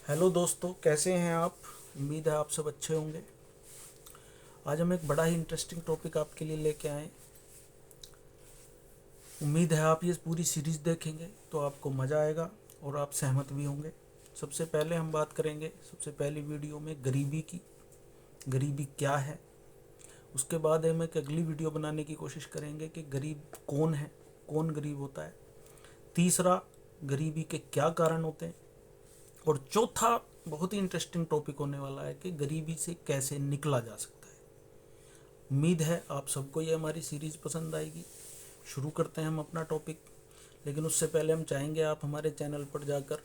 Hello दोस्तों, कैसे हैं आप। उम्मीद है आप सब अच्छे होंगे। आज हम एक बड़ा ही इंटरेस्टिंग टॉपिक आपके लिए लेके आए। उम्मीद है आप ये पूरी सीरीज़ देखेंगे तो आपको मज़ा आएगा और आप सहमत भी होंगे। सबसे पहले हम बात करेंगे सबसे पहली वीडियो में गरीबी की। गरीबी क्या है। उसके बाद हम एक अगली वीडियो बनाने की कोशिश करेंगे कि गरीब कौन है, कौन गरीब होता है। तीसरा, गरीबी के क्या कारण होते हैं। और चौथा, बहुत ही इंटरेस्टिंग टॉपिक होने वाला है कि गरीबी से कैसे निकला जा सकता है। उम्मीद है आप सबको ये हमारी सीरीज़ पसंद आएगी। शुरू करते हैं हम अपना टॉपिक। लेकिन उससे पहले हम चाहेंगे आप हमारे चैनल पर जाकर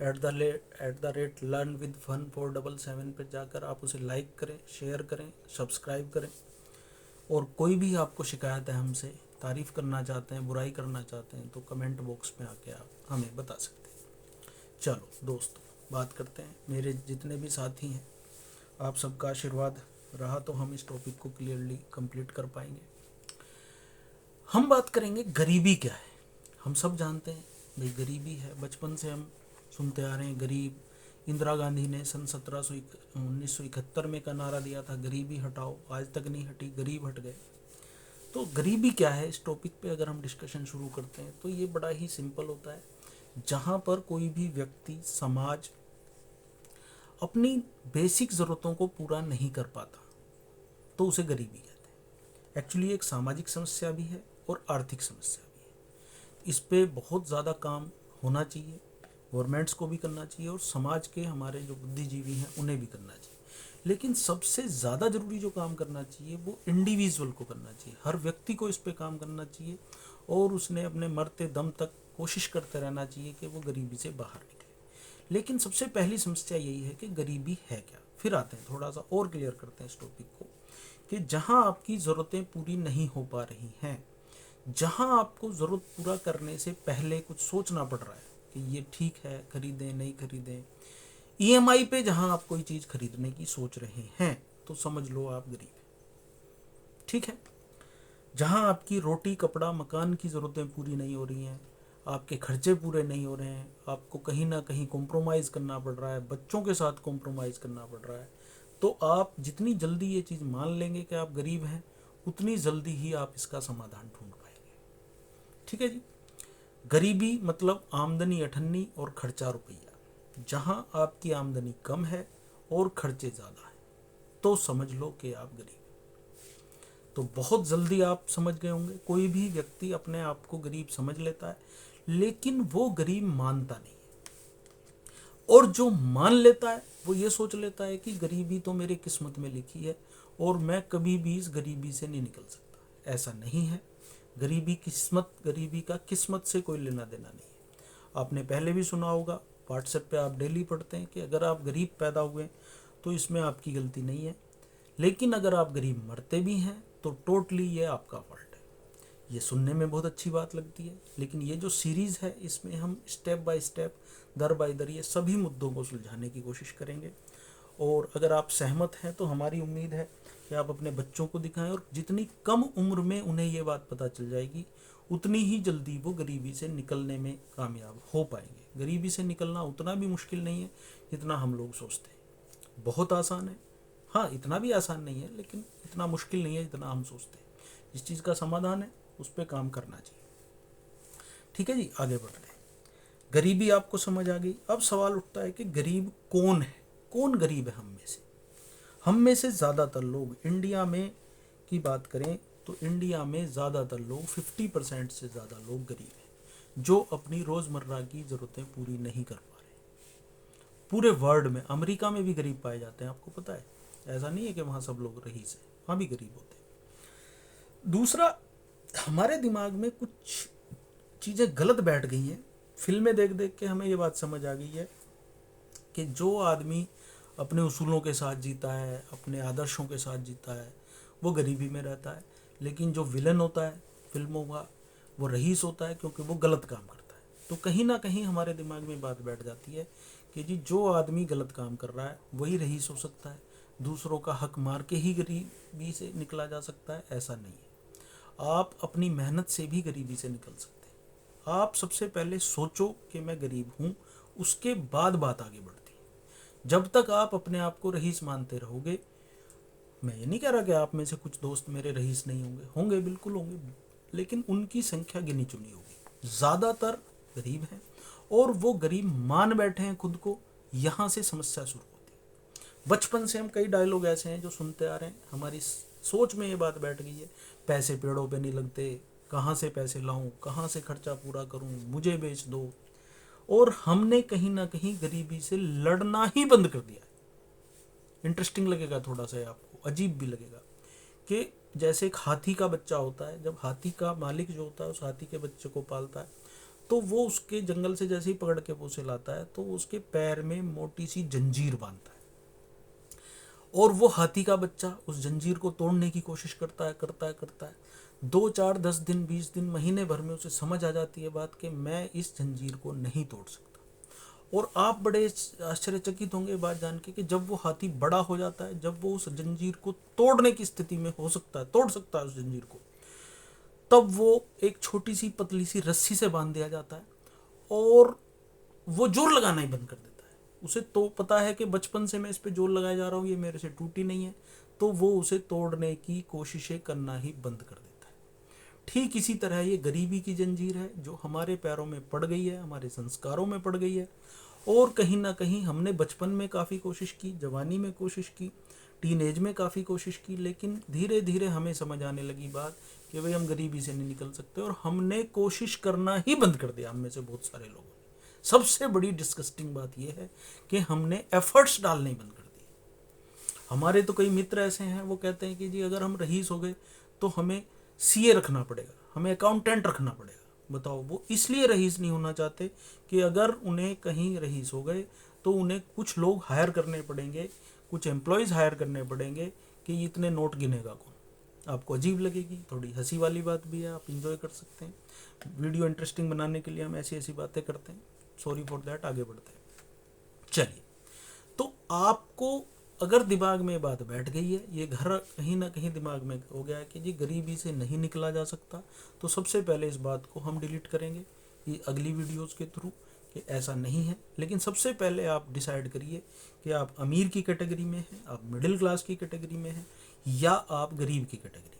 @the rate learn with fun 477 पर जाकर आप उसे लाइक करें, शेयर करें, सब्सक्राइब करें। और कोई भी आपको शिकायत है हमसे, तारीफ़ करना चाहते हैं, बुराई करना चाहते हैं, तो कमेंट बॉक्स में आके आप हमें बता सकते हैं। चलो दोस्तों, बात करते हैं। मेरे जितने भी साथी हैं, आप सबका आशीर्वाद रहा तो हम इस टॉपिक को क्लियरली कंप्लीट कर पाएंगे। हम बात करेंगे गरीबी क्या है। हम सब जानते हैं भाई गरीबी है, बचपन से हम सुनते आ रहे हैं गरीब। इंदिरा गांधी ने सन 1971 में का नारा दिया था, गरीबी हटाओ, आज तक नहीं हटी, गरीब हट गए। तो गरीबी क्या है, इस टॉपिक पे अगर हम डिस्कशन शुरू करते हैं तो ये बड़ा ही सिंपल होता है। जहाँ पर कोई भी व्यक्ति, समाज अपनी बेसिक ज़रूरतों को पूरा नहीं कर पाता तो उसे गरीबी कहते हैं। एक्चुअली एक सामाजिक समस्या भी है और आर्थिक समस्या भी है। इस पे बहुत ज़्यादा काम होना चाहिए, गवर्नमेंट्स को भी करना चाहिए और समाज के हमारे जो बुद्धिजीवी हैं उन्हें भी करना चाहिए। लेकिन सबसे ज़्यादा ज़रूरी जो काम करना चाहिए वो इंडिविजुअल को करना चाहिए। हर व्यक्ति को इस पे काम करना चाहिए और उसने अपने मरते दम तक कोशिश करते रहना चाहिए कि वो गरीबी से बाहर निकले। लेकिन सबसे पहली समस्या यही है कि गरीबी है क्या। फिर आते हैं, थोड़ा सा और क्लियर करते हैं इस टॉपिक को, कि जहां आपकी ज़रूरतें पूरी नहीं हो पा रही हैं, जहां आपको ज़रूरत पूरा करने से पहले कुछ सोचना पड़ रहा है कि ये ठीक है, खरीदें नहीं खरीदें, ईएमआई पे जहां आप कोई चीज़ खरीदने की सोच रहे हैं, तो समझ लो आप गरीब हैं। ठीक है। जहां आपकी रोटी, कपड़ा, मकान की ज़रूरतें पूरी नहीं हो रही हैं, आपके खर्चे पूरे नहीं हो रहे हैं, आपको कहीं ना कहीं कॉम्प्रोमाइज़ करना पड़ रहा है, बच्चों के साथ कॉम्प्रोमाइज़ करना पड़ रहा है, तो आप जितनी जल्दी ये चीज़ मान लेंगे कि आप गरीब हैं, उतनी जल्दी ही आप इसका समाधान ढूंढ पाएंगे। ठीक है जी। गरीबी मतलब आमदनी अठन्नी और खर्चा रुपया। जहां आपकी आमदनी कम है और खर्चे ज़्यादा है, तो समझ लो कि आप गरीब। तो बहुत जल्दी आप समझ गए होंगे, कोई भी व्यक्ति अपने आप को गरीब समझ लेता है, लेकिन वो गरीब मानता नहीं है। और जो मान लेता है वो ये सोच लेता है कि गरीबी तो मेरी किस्मत में लिखी है और मैं कभी भी इस गरीबी से नहीं निकल सकता। ऐसा नहीं है। गरीबी का किस्मत से कोई लेना देना नहीं है। आपने पहले भी सुना होगा, व्हाट्सएप पे आप डेली पढ़ते हैं कि अगर आप गरीब पैदा हुए तो इसमें आपकी गलती नहीं है, लेकिन अगर आप गरीब मरते भी हैं तो टोटली ये आपका फॉल्ट है। ये सुनने में बहुत अच्छी बात लगती है, लेकिन ये जो सीरीज़ है इसमें हम स्टेप बाय स्टेप, दर बाय दर ये सभी मुद्दों को सुलझाने की कोशिश करेंगे। और अगर आप सहमत हैं तो हमारी उम्मीद है कि आप अपने बच्चों को दिखाएं, और जितनी कम उम्र में उन्हें ये बात पता चल जाएगी उतनी ही जल्दी वो गरीबी से निकलने में कामयाब हो पाएंगे। गरीबी से निकलना उतना भी मुश्किल नहीं है जितना हम लोग सोचते हैं। बहुत आसान है। हाँ, इतना भी आसान नहीं है, लेकिन इतना मुश्किल नहीं है जितना हम सोचते हैं। जिस चीज़ का समाधान है उस पर काम करना चाहिए। ठीक है जी, आगे बढ़ते हैं। गरीबी आपको समझ आ गई। अब सवाल उठता है कि गरीब कौन है, कौन गरीब है हम में से। हम में से ज़्यादातर लोग इंडिया में की बात करें तो इंडिया में ज़्यादातर लोग 50% से ज़्यादा लोग गरीब हैं, जो अपनी रोज़मर्रा की ज़रूरतें पूरी नहीं कर पा रहे। पूरे वर्ल्ड में, अमेरिका में भी गरीब पाए जाते हैं, आपको पता है। ऐसा नहीं है कि वहाँ सब लोग रईस हैं, वहाँ भी गरीब होते हैं। दूसरा, हमारे दिमाग में कुछ चीज़ें गलत बैठ गई हैं। फिल्में देख देख के हमें ये बात समझ आ गई है कि जो आदमी अपने उसूलों के साथ जीता है, अपने आदर्शों के साथ जीता है, वो गरीबी में रहता है। लेकिन जो विलन होता है फिल्मों का, वो रईस होता है, क्योंकि वो गलत काम करता है। तो कहीं ना कहीं हमारे दिमाग में बात बैठ जाती है कि जी जो आदमी गलत काम कर रहा है वही रईस हो सकता है, दूसरों का हक मार के ही गरीबी से निकला जा सकता है। ऐसा नहीं है। आप अपनी मेहनत से भी गरीबी से निकल सकते हैं। आप सबसे पहले सोचो कि मैं गरीब हूँ उसके बाद बात आगे बढ़ती है। जब तक आप अपने आप को रईस मानते रहोगे, मैं ये नहीं कह रहा कि आप में से कुछ दोस्त मेरे रईस नहीं होंगे, होंगे बिल्कुल होंगे, लेकिन उनकी संख्या गिनी चुनी होगी। ज़्यादातर गरीब हैं और वो गरीब मान बैठे हैं खुद को, यहाँ से समस्या शुरू होती है। बचपन से हम कई डायलॉग ऐसे हैं जो सुनते आ रहे हैं, हमारी सोच में ये बात बैठ गई है, पैसे पेड़ों पे नहीं लगते, कहाँ से पैसे लाऊं, कहाँ से खर्चा पूरा करूं, मुझे बेच दो। और हमने कहीं ना कहीं गरीबी से लड़ना ही बंद कर दिया है। इंटरेस्टिंग लगेगा थोड़ा सा, आपको अजीब भी लगेगा कि जैसे एक हाथी का बच्चा होता है, जब हाथी का मालिक जो होता है उस हाथी के बच्चे को पालता है, तो वो उसके जंगल से जैसे ही पकड़ के पोसे लाता है तो उसके पैर में मोटी सी जंजीर बांधता है, और वो हाथी का बच्चा उस जंजीर को तोड़ने की कोशिश करता है। 2 4 10 दिन 20 दिन महीने भर में उसे समझ आ जाती है बात कि मैं इस जंजीर को नहीं तोड़ सकता। और आप बड़े आश्चर्यचकित होंगे बात जान के कि जब वो हाथी बड़ा हो जाता है, जब वो उस जंजीर को तोड़ने की स्थिति में हो सकता है, तोड़ सकता है उस जंजीर को, तब वो एक छोटी सी पतली सी रस्सी से बांध दिया जाता है और वो जोर लगाना ही बंद कर देता है। उसे तो पता है कि बचपन से मैं इस पे जोर लगाया जा रहा हूँ, ये मेरे से टूटी नहीं है, तो वो उसे तोड़ने की कोशिशें करना ही बंद कर देता है। ठीक इसी तरह ये गरीबी की जंजीर है जो हमारे पैरों में पड़ गई है, हमारे संस्कारों में पड़ गई है, और कहीं ना कहीं हमने बचपन में काफ़ी कोशिश की, जवानी में कोशिश की, टीनेज में काफ़ी कोशिश की, लेकिन धीरे धीरे हमें समझ आने लगी बात कि भाई हम गरीबी से नहीं निकल सकते, और हमने कोशिश करना ही बंद कर दिया। हम में से बहुत सारे लोगों ने, सबसे बड़ी डिस्कस्टिंग बात यह है कि हमने एफर्ट्स डालने ही बंद कर दिए। हमारे तो कई मित्र ऐसे हैं, वो कहते हैं कि जी अगर हम रईस हो गए तो हमें सीए रखना पड़ेगा, हमें अकाउंटेंट रखना पड़ेगा। बताओ, वो इसलिए रईस नहीं होना चाहते कि अगर उन्हें कहीं रईस हो गए तो उन्हें कुछ लोग हायर करने पड़ेंगे, कुछ एम्प्लॉयज़ हायर करने पड़ेंगे कि इतने नोट गिनेगा कौन। आपको अजीब लगेगी, थोड़ी हंसी वाली बात भी है, आप इंजॉय कर सकते हैं। वीडियो इंटरेस्टिंग बनाने के लिए हम ऐसी ऐसी बातें करते हैं, सॉरी फॉर दैट। आगे बढ़ते हैं। चलिए, तो आपको अगर दिमाग में बात बैठ गई है, ये घर कहीं ना कहीं दिमाग में हो गया है कि जी गरीबी से नहीं निकला जा सकता, तो सबसे पहले इस बात को हम डिलीट करेंगे ये अगली वीडियोस के थ्रू कि ऐसा नहीं है। लेकिन सबसे पहले आप डिसाइड करिए कि आप अमीर की कैटेगरी में हैं, आप मिडिल क्लास की कैटेगरी में हैं, या आप गरीब की कैटेगरी में।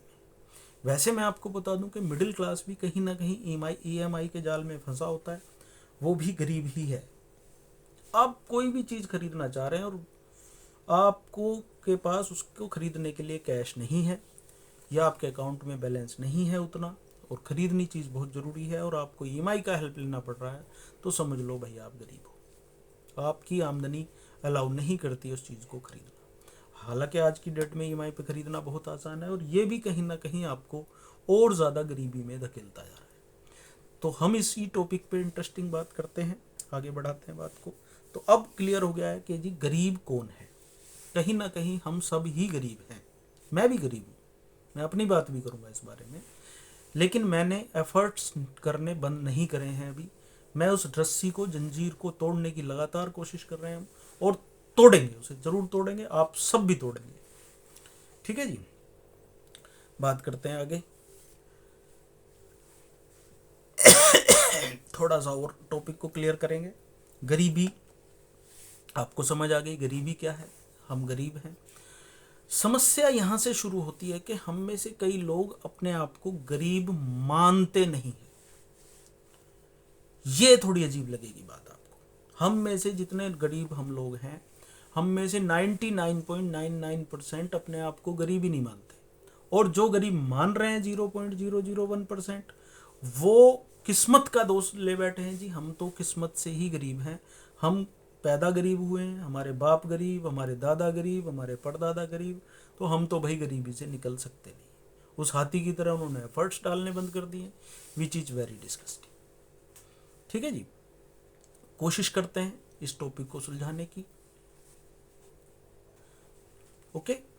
वैसे मैं आपको बता दूं कि मिडिल क्लास भी कहीं ना कहीं EMI के जाल में फंसा होता है, वो भी गरीब ही है। आप कोई भी चीज़ खरीदना चाह रहे हैं और आपको के पास उसको खरीदने के लिए कैश नहीं है, या आपके अकाउंट में बैलेंस नहीं है उतना, और ख़रीदनी चीज़ बहुत ज़रूरी है और आपको EMI का हेल्प लेना पड़ रहा है, तो समझ लो भाई आप गरीब हो। आपकी आमदनी अलाउ नहीं करती उस चीज़ को खरीदना। हालांकि आज की डेट में EMI पे ख़रीदना बहुत आसान है, और ये भी कहीं ना कहीं आपको और ज़्यादा गरीबी में धकेलता जा रहा है। तो हम इसी टॉपिक पे इंटरेस्टिंग बात करते हैं, आगे बढ़ाते हैं बात को। तो अब क्लियर हो गया है कि जी गरीब कौन है। कहीं ना कहीं हम सब ही गरीब हैं, मैं भी गरीब हूँ, मैं अपनी बात भी करूँगा इस बारे में। लेकिन मैंने एफर्ट्स करने बंद नहीं करे हैं अभी। मैं उस रस्सी को, जंजीर को तोड़ने की लगातार कोशिश कर रहे हैं, और तोड़ेंगे, उसे ज़रूर तोड़ेंगे, आप सब भी तोड़ेंगे। ठीक है जी, बात करते हैं आगे। थोड़ा सा और टॉपिक को क्लियर करेंगे। गरीबी आपको समझ आ गई, गरीबी क्या है, हम गरीब हैं। समस्या यहाँ से शुरू होती है कि हम में से कई लोग अपने आप को गरीब मानते नहीं हैं। ये थोड़ी अजीब लगेगी बात आपको। हम में से जितने गरीब हम लोग हैं, हम में से 99.99% अपने आप को गरीब ही नहीं मानते, और जो गरीब मान रहे हैं 0.001%, वो किस्मत का दोष ले बैठे हैं। जी हम तो किस्मत से ही गरीब हैं, हम पैदा गरीब हुए हैं, हमारे बाप गरीब, हमारे दादा गरीब, हमारे परदादा गरीब, तो हम तो भाई गरीबी से निकल सकते नहीं। उस हाथी की तरह उन्होंने एफर्ट्स डालने बंद कर दिए, विच इज़ वेरी डिस्गस्टिंग। ठीक है जी, कोशिश करते हैं इस टॉपिक को सुलझाने की। ओके।